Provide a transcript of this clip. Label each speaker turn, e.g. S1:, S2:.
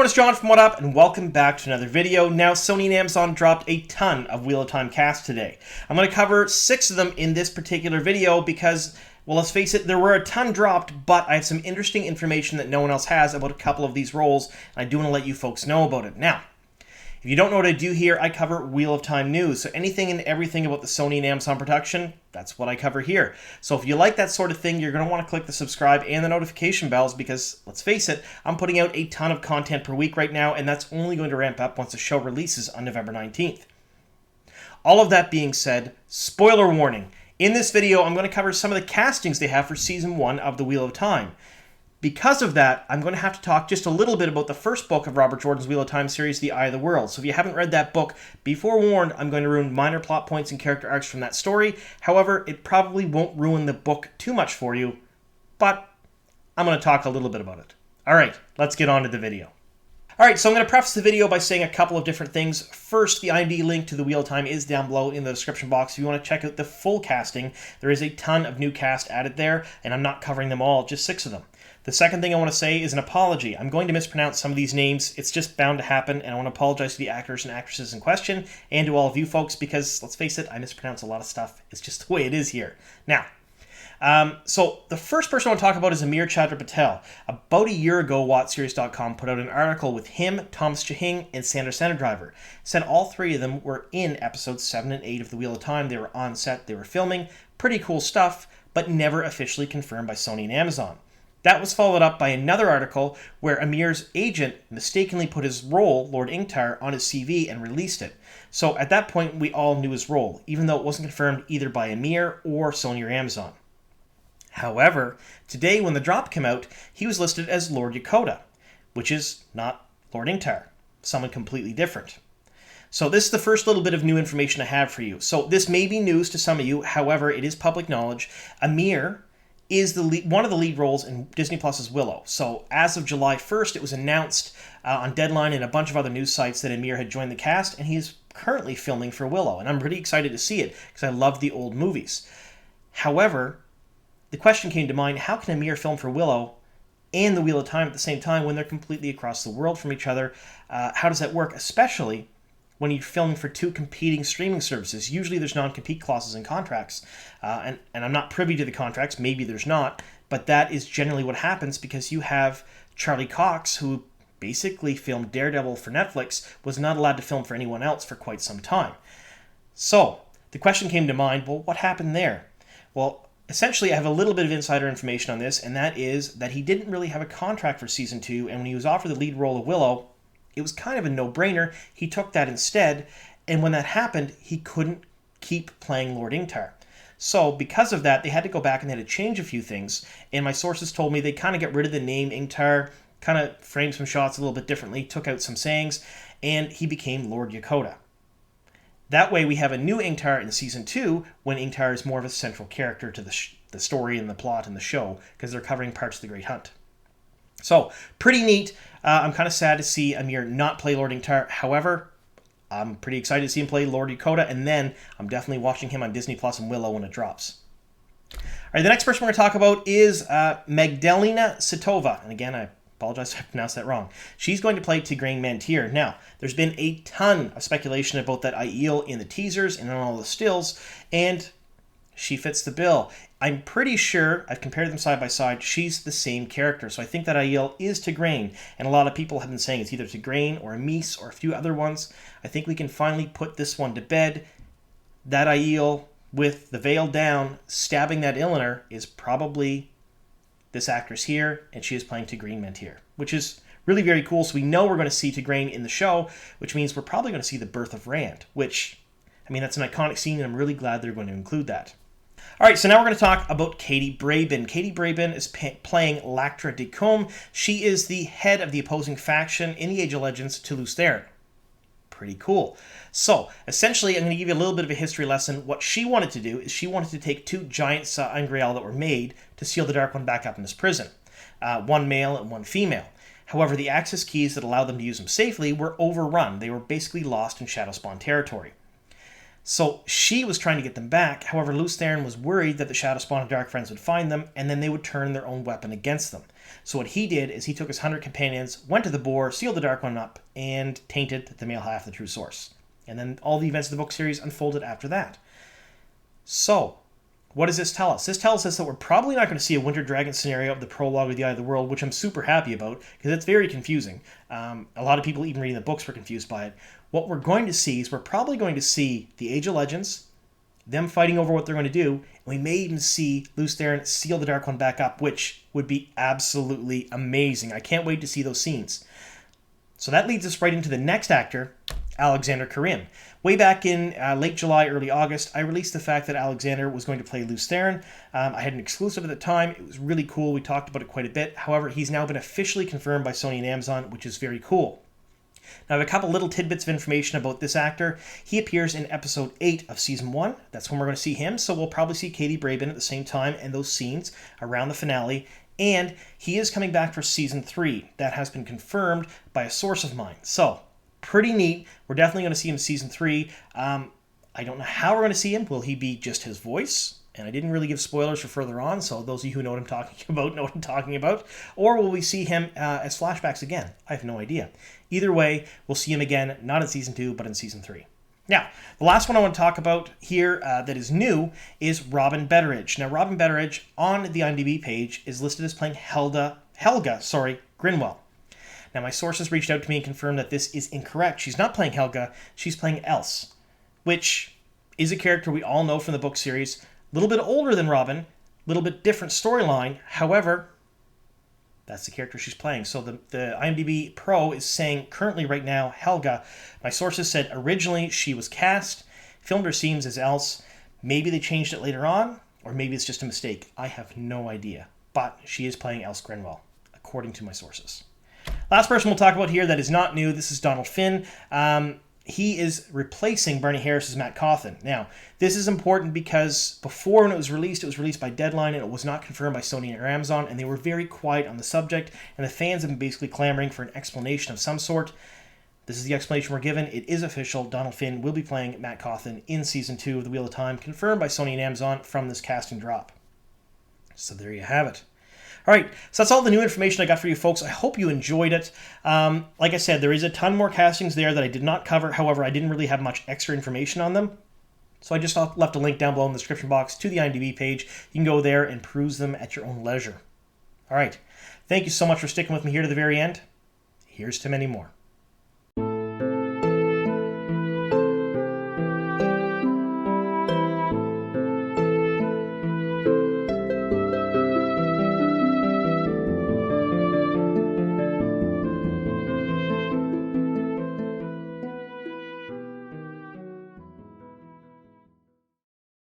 S1: everyone, it's John from What Up, and welcome back to another video. Now, Sony and Amazon dropped a ton of Wheel of Time casts today. I'm going to cover 6 of them in this particular video because, well, let's face it, there were a ton dropped, but I have some interesting information that no one else has about a couple of these roles, and I do want to let you folks know about it. Now, if you don't know what I do here, I cover Wheel of Time news. So anything and everything about the Sony and Amazon production, that's what I cover here. So if you like that sort of thing, you're going to want to click the subscribe and the notification bells because, let's face it, I'm putting out a ton of content per week right now, and that's only going to ramp up once the show releases on November 19th. All of that being said, spoiler warning. In this video, I'm going to cover some of the castings they have for Season 1 of The Wheel of Time. Because of that, I'm going to have to talk just a little bit about the first book of Robert Jordan's Wheel of Time series, The Eye of the World. So if you haven't read that book, be forewarned, I'm going to ruin minor plot points and character arcs from that story. However, it probably won't ruin the book too much for you, but I'm going to talk a little bit about it. Alright, let's get on to the video. Alright, so I'm going to preface the video by saying a couple of different things. First, the IMDb link to the Wheel of Time is down below in the description box. If you want to check out the full casting, there is a ton of new cast added there, and I'm not covering them all, just 6 of them. The second thing I want to say is an apology. I'm going to mispronounce some of these names. It's just bound to happen, and I want to apologize to the actors and actresses in question and to all of you folks because, let's face it, I mispronounce a lot of stuff. It's just the way it is here. Now, so the first person I want to talk about is Amir Chahar. About a year ago, WatchSeries.com put out an article with him, Thomas Chahing, and Sandra Senadriver. Said all 3 of them were in episodes 7 and 8 of The Wheel of Time. They were on set, they were filming. Pretty cool stuff, but never officially confirmed by Sony and Amazon. That was followed up by another article where Amir's agent mistakenly put his role, Lord Ingtar, on his CV and released it. So at that point, we all knew his role, even though it wasn't confirmed either by Amir or Sony or Amazon. However, today when the drop came out, he was listed as Lord Yokota, which is not Lord Ingtar, someone completely different. So this is the first little bit of new information I have for you. So this may be news to some of you, however, it is public knowledge. Amir is one of the lead roles in Disney Plus's Willow. So as of July 1st, it was announced on Deadline and a bunch of other news sites that Amir had joined the cast, and he's currently filming for Willow. And I'm pretty excited to see it because I love the old movies. However, the question came to mind, how can Amir film for Willow and The Wheel of Time at the same time when they're completely across the world from each other? How does that work, especially when you're filming for 2 competing streaming services? Usually there's non-compete clauses in contracts, and I'm not privy to the contracts, maybe there's not, but that is generally what happens because you have Charlie Cox, who basically filmed Daredevil for Netflix, was not allowed to film for anyone else for quite some time. So, the question came to mind, well, what happened there? Well, essentially I have a little bit of insider information on this, and that is that he didn't really have a contract for Season 2, and when he was offered the lead role of Willow, it was kind of a no-brainer. He took that instead, and when that happened, he couldn't keep playing Lord Ingtar. So because of that, they had to go back and they had to change a few things, and my sources told me they kind of got rid of the name Ingtar, kind of framed some shots a little bit differently, took out some sayings, and he became Lord Yokota. That way we have a new Ingtar in Season 2, when Ingtar is more of a central character to the story and the plot and the show, because they're covering parts of the Great Hunt. So, pretty neat. I'm kind of sad to see Amir not play Lord Ingtar. However, I'm pretty excited to see him play Lord Yokota, and then I'm definitely watching him on Disney Plus and Willow when it drops. All right, the next person we're going to talk about is Magda Stova. And again, I apologize if I pronounced that wrong. She's going to play Tigraine Mentir. Now, there's been a ton of speculation about that Aiel in the teasers and in all the stills, and she fits the bill. I'm pretty sure, I've compared them side by side, she's the same character. So I think that Aiel is Tigraine, and a lot of people have been saying it's either Tigraine or Amice or a few other ones. I think we can finally put this one to bed. That Aiel with the veil down, stabbing that Illiner is probably this actress here, and she is playing Tigraine Mentir, which is really very cool. So we know we're going to see Tigraine in the show, which means we're probably going to see the birth of Rand, which, I mean, that's an iconic scene, and I'm really glad they're going to include that. All right, so now we're going to talk about Katie Brabin. Katie Brabin is playing Lactra de Combe. She is the head of the opposing faction in the Age of Legends to Lews Therin. Pretty cool. So, essentially, I'm going to give you a little bit of a history lesson. What she wanted to do is she wanted to take 2 giant Sa'angreal that were made to seal the Dark One back up in his prison. 1 male and 1 female. However, the access keys that allowed them to use them safely were overrun. They were basically lost in Shadowspawn territory. So she was trying to get them back. However, Lews Therin was worried that the Shadowspawn and Dark Friends would find them, and then they would turn their own weapon against them. So what he did is he took his 100 companions, went to the boar, sealed the Dark One up, and tainted the male half of the true source. And then all the events of the book series unfolded after that. So, what does this tell us? This tells us that we're probably not going to see a Winter Dragon scenario of the prologue of the Eye of the World, which I'm super happy about, because it's very confusing. A lot of people, even reading the books, were confused by it. What we're going to see is we're probably going to see the Age of Legends, them fighting over what they're going to do, and we may even see Lews Therin seal the Dark One back up, which would be absolutely amazing. I can't wait to see those scenes. So that leads us right into the next actor, Alexander Karim. Way back in late July, early August, I released the fact that Alexander was going to play Lews Therin. I had an exclusive at the time. It was really cool. We talked about it quite a bit. However, he's now been officially confirmed by Sony and Amazon, which is very cool. Now, I have a couple little tidbits of information about this actor. He appears in episode 8 of season 1. That's when we're going to see him, so we'll probably see Katie Braben at the same time and those scenes around the finale. And he is coming back for season 3. That has been confirmed by a source of mine. So, pretty neat. We're definitely going to see him in season 3. I don't know how we're going to see him. Will he be just his voice? And I didn't really give spoilers for further on, so those of you who know what I'm talking about know what I'm talking about. Or will we see him as flashbacks again? I have no idea. Either way, we'll see him again, not in season 2, but in season 3. Now, the last one I want to talk about here that is new is Robin Betteridge. Now, Robin Betteridge on the IMDb page is listed as playing Helga Grinwell. Now, my sources reached out to me and confirmed that this is incorrect. She's not playing Helga, she's playing Else, which is a character we all know from the book series. A little bit older than Robin, a little bit different storyline. However, that's the character she's playing. So the IMDb Pro is saying currently right now, Helga. My sources said originally she was cast, filmed her scenes as Else. Maybe they changed it later on, or maybe it's just a mistake. I have no idea. But she is playing Else Grinwell, according to my sources. Last person we'll talk about here that is not new. This is Donaldfinn. He is replacing Bernie Harris's Matt Cawthon. Now, this is important because before when it was released by Deadline, and it was not confirmed by Sony or Amazon, and they were very quiet on the subject, and the fans have been basically clamoring for an explanation of some sort. This is the explanation we're given. It is official. Donaldfinn will be playing Matt Cawthon in Season 2 of The Wheel of Time, confirmed by Sony and Amazon from this casting drop. So there you have it. All right, so that's all the new information I got for you folks. I hope you enjoyed it. Like I said, there is a ton more castings there that I did not cover. However, I didn't really have much extra information on them. So I just left a link down below in the description box to the IMDb page. You can go there and peruse them at your own leisure. All right, thank you so much for sticking with me here to the very end. Here's to many more.